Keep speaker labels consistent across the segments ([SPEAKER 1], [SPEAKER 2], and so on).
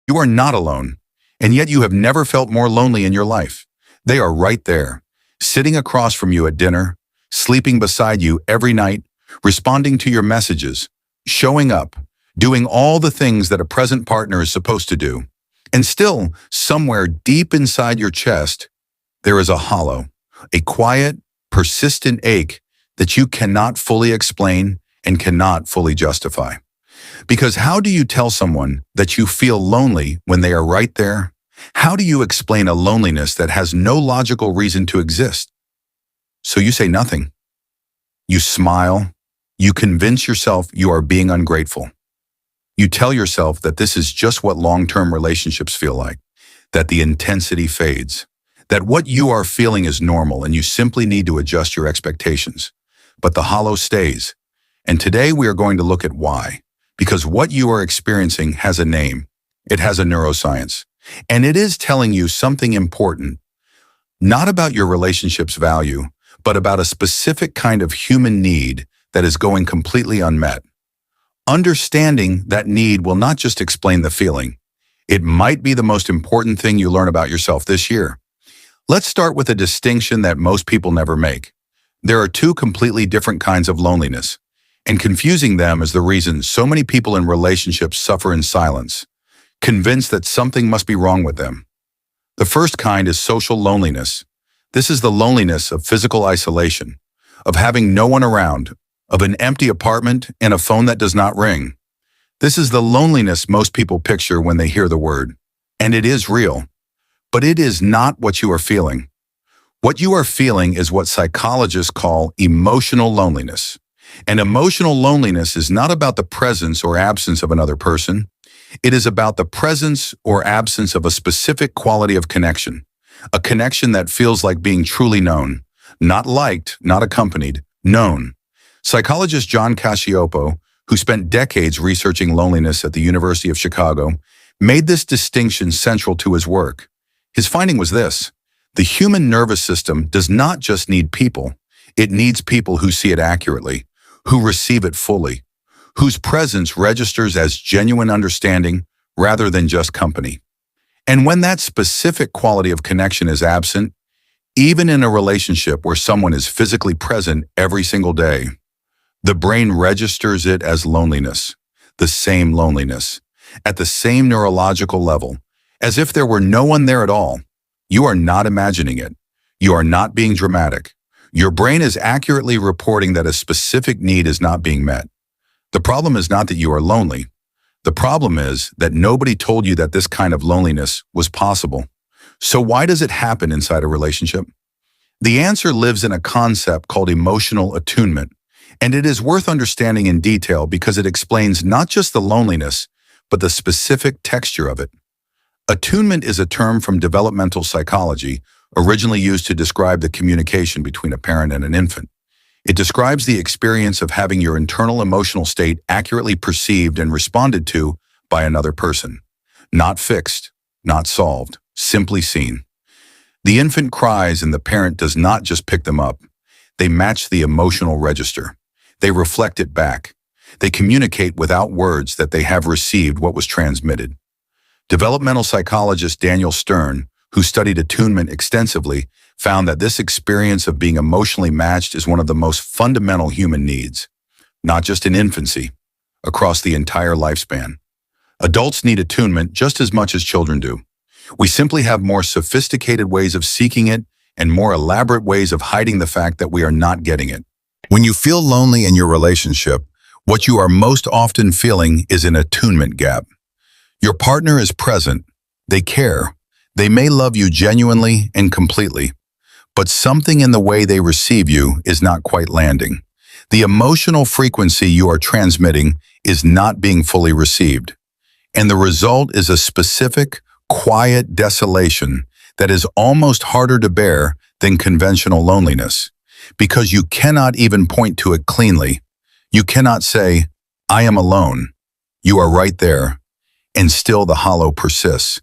[SPEAKER 1] You are not alone, and yet you have never felt more lonely in your life. They are right there, sitting across from you at dinner, sleeping beside you every night, responding to your messages, showing up, doing all the things that a present partner is supposed to do. And still, somewhere deep inside your chest, there is a hollow, a quiet, persistent ache that you cannot fully explain and cannot fully justify. Because how do you tell someone that you feel lonely when they are right there? How do you explain a loneliness that has no logical reason to exist? So you say nothing. You smile. You convince yourself you are being ungrateful. You tell yourself that this is just what long-term relationships feel like, that the intensity fades, that what you are feeling is normal and you simply need to adjust your expectations. But the hollow stays. And today we are going to look at why. Because what you are experiencing has a name. It has a neuroscience. And it is telling you something important, not about your relationship's value, but about a specific kind of human need that is going completely unmet. Understanding that need will not just explain the feeling. It might be the most important thing you learn about yourself this year. Let's start with a distinction that most people never make. There are two completely different kinds of loneliness, and confusing them is the reason so many people in relationships suffer in silence, convinced that something must be wrong with them. The first kind is social loneliness. This is the loneliness of physical isolation, of having no one around, of an empty apartment and a phone that does not ring. This is the loneliness most people picture when they hear the word. And it is real. But it is not what you are feeling. What you are feeling is what psychologists call emotional loneliness. And emotional loneliness is not about the presence or absence of another person. It is about the presence or absence of a specific quality of connection. A connection that feels like being truly known. Not liked, not accompanied, known. Psychologist John Cacioppo, who spent decades researching loneliness at the University of Chicago, made this distinction central to his work. His finding was this: the human nervous system does not just need people, it needs people who see it accurately, who receive it fully, whose presence registers as genuine understanding rather than just company. And when that specific quality of connection is absent, even in a relationship where someone is physically present every single day, the brain registers it as loneliness, the same loneliness, at the same neurological level, as if there were no one there at all. You are not imagining it. You are not being dramatic. Your brain is accurately reporting that a specific need is not being met. The problem is not that you are lonely. The problem is that nobody told you that this kind of loneliness was possible. So why does it happen inside a relationship? The answer lives in a concept called emotional attunement. And it is worth understanding in detail because it explains not just the loneliness, but the specific texture of it. Attunement is a term from developmental psychology, originally used to describe the communication between a parent and an infant. It describes the experience of having your internal emotional state accurately perceived and responded to by another person. Not fixed, not solved, simply seen. The infant cries and the parent does not just pick them up. They match the emotional register. They reflect it back. They communicate without words that they have received what was transmitted. Developmental psychologist Daniel Stern, who studied attunement extensively, found that this experience of being emotionally matched is one of the most fundamental human needs, not just in infancy, across the entire lifespan. Adults need attunement just as much as children do. We simply have more sophisticated ways of seeking it and more elaborate ways of hiding the fact that we are not getting it. When you feel lonely in your relationship, what you are most often feeling is an attunement gap. Your partner is present, they care, they may love you genuinely and completely, but something in the way they receive you is not quite landing. The emotional frequency you are transmitting is not being fully received. And the result is a specific, quiet desolation that is almost harder to bear than conventional loneliness, because you cannot even point to it cleanly. You cannot say, "I am alone." You are right there, and still the hollow persists.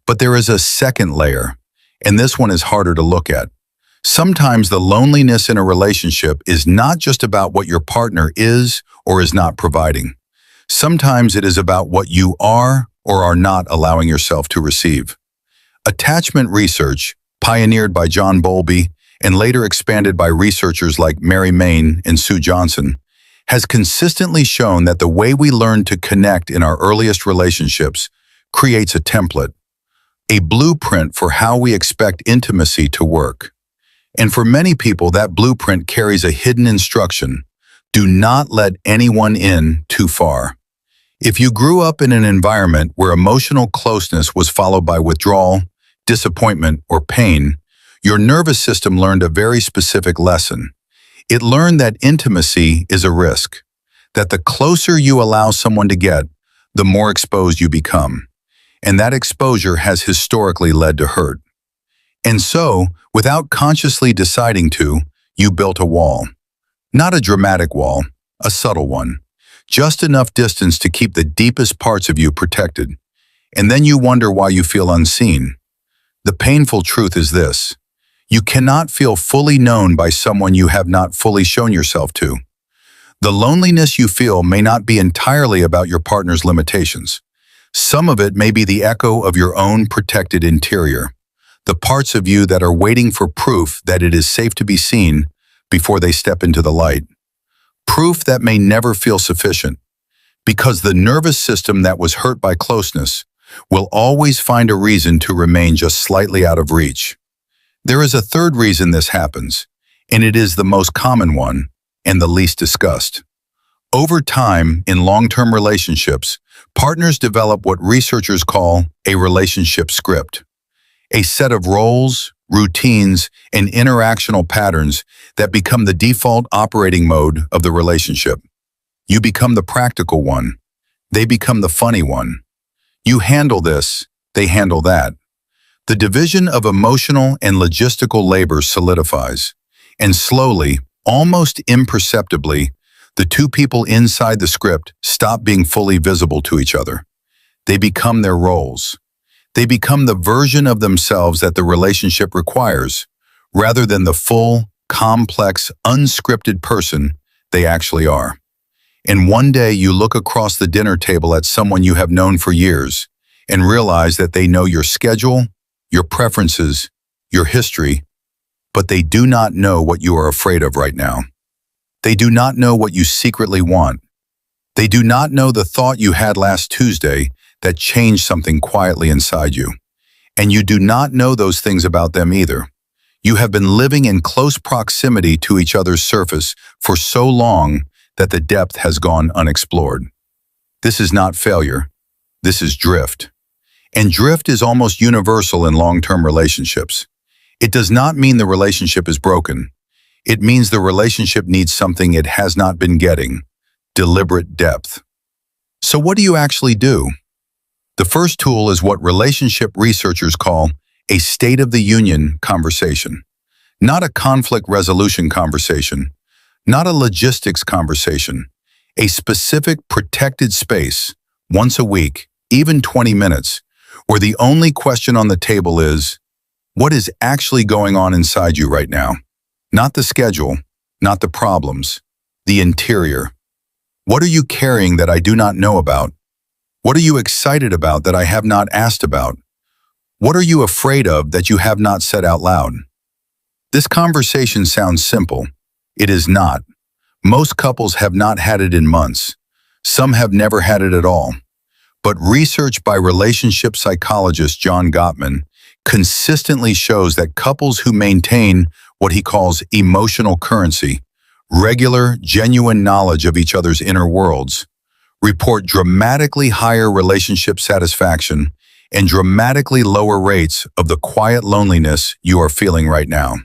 [SPEAKER 1] But there is a second layer, and this one is harder to look at. Sometimes the loneliness in a relationship is not just about what your partner is or is not providing. Sometimes it is about what you are or are not allowing yourself to receive. Attachment research, pioneered by John Bowlby and later expanded by researchers like Mary Main and Sue Johnson, has consistently shown that the way we learn to connect in our earliest relationships creates a template, a blueprint for how we expect intimacy to work. And for many people, that blueprint carries a hidden instruction: do not let anyone in too far. If you grew up in an environment where emotional closeness was followed by withdrawal, disappointment, or pain, your nervous system learned a very specific lesson. It learned that intimacy is a risk, that the closer you allow someone to get, the more exposed you become. And that exposure has historically led to hurt. And so, without consciously deciding to, you built a wall. Not a dramatic wall, a subtle one. Just enough distance to keep the deepest parts of you protected. And then you wonder why you feel unseen. The painful truth is this: you cannot feel fully known by someone you have not fully shown yourself to. The loneliness you feel may not be entirely about your partner's limitations. Some of it may be the echo of your own protected interior, the parts of you that are waiting for proof that it is safe to be seen before they step into the light. Proof that may never feel sufficient, because the nervous system that was hurt by closeness will always find a reason to remain just slightly out of reach. There is a third reason this happens, and it is the most common one and the least discussed. Over time, in long-term relationships, partners develop what researchers call a relationship script, a set of roles, routines, and interactional patterns that become the default operating mode of the relationship. You become the practical one. They become the funny one. You handle this, they handle that. The division of emotional and logistical labor solidifies, and slowly, almost imperceptibly, the two people inside the script stop being fully visible to each other. They become their roles. They become the version of themselves that the relationship requires, rather than the full, complex, unscripted person they actually are. And one day you look across the dinner table at someone you have known for years and realize that they know your schedule, your preferences, your history, but they do not know what you are afraid of right now. They do not know what you secretly want. They do not know the thought you had last Tuesday that changed something quietly inside you. And you do not know those things about them either. You have been living in close proximity to each other's surface for so long that the depth has gone unexplored. This is not failure. This is drift. And drift is almost universal in long-term relationships. It does not mean the relationship is broken. It means the relationship needs something it has not been getting: deliberate depth. So what do you actually do? The first tool is what relationship researchers call a state of the union conversation. Not a conflict resolution conversation, not a logistics conversation, a specific protected space, once a week, even 20 minutes, where the only question on the table is, what is actually going on inside you right now? Not the schedule, not the problems, the interior. What are you carrying that I do not know about? What are you excited about that I have not asked about? What are you afraid of that you have not said out loud? This conversation sounds simple. It is not. Most couples have not had it in months. Some have never had it at all. But research by relationship psychologist John Gottman consistently shows that couples who maintain what he calls emotional currency, regular, genuine knowledge of each other's inner worlds, report dramatically higher relationship satisfaction and dramatically lower rates of the quiet loneliness you are feeling right now.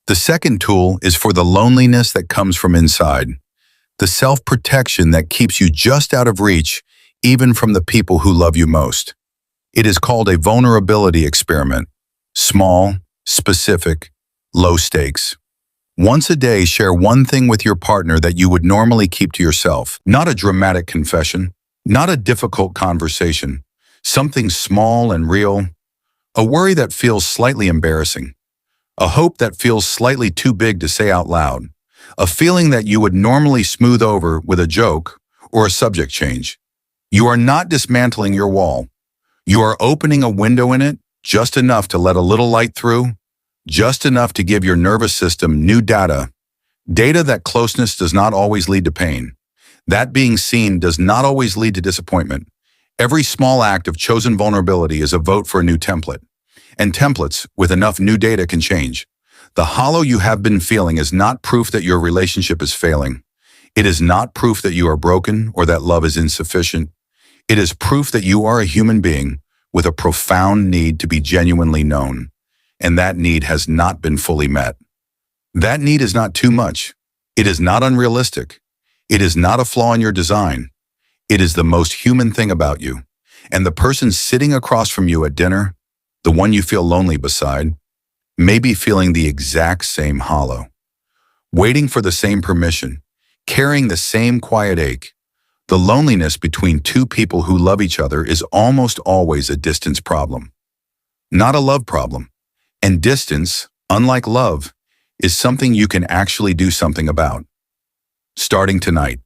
[SPEAKER 1] The second tool is for the loneliness that comes from inside, the self-protection that keeps you just out of reach even from the people who love you most. It is called a vulnerability experiment. Small, specific, low stakes. Once a day, share one thing with your partner that you would normally keep to yourself. Not a dramatic confession, not a difficult conversation, something small and real, a worry that feels slightly embarrassing, a hope that feels slightly too big to say out loud, a feeling that you would normally smooth over with a joke or a subject change. You are not dismantling your wall. You are opening a window in it, just enough to let a little light through, just enough to give your nervous system new data. Data that closeness does not always lead to pain. That being seen does not always lead to disappointment. Every small act of chosen vulnerability is a vote for a new template. And templates, with enough new data, can change. The hollow you have been feeling is not proof that your relationship is failing. It is not proof that you are broken or that love is insufficient. It is proof that you are a human being with a profound need to be genuinely known, and that need has not been fully met. That need is not too much. It is not unrealistic. It is not a flaw in your design. It is the most human thing about you. And the person sitting across from you at dinner, the one you feel lonely beside, may be feeling the exact same hollow, waiting for the same permission, carrying the same quiet ache. The loneliness between two people who love each other is almost always a distance problem, not a love problem. And distance, unlike love, is something you can actually do something about. Starting tonight.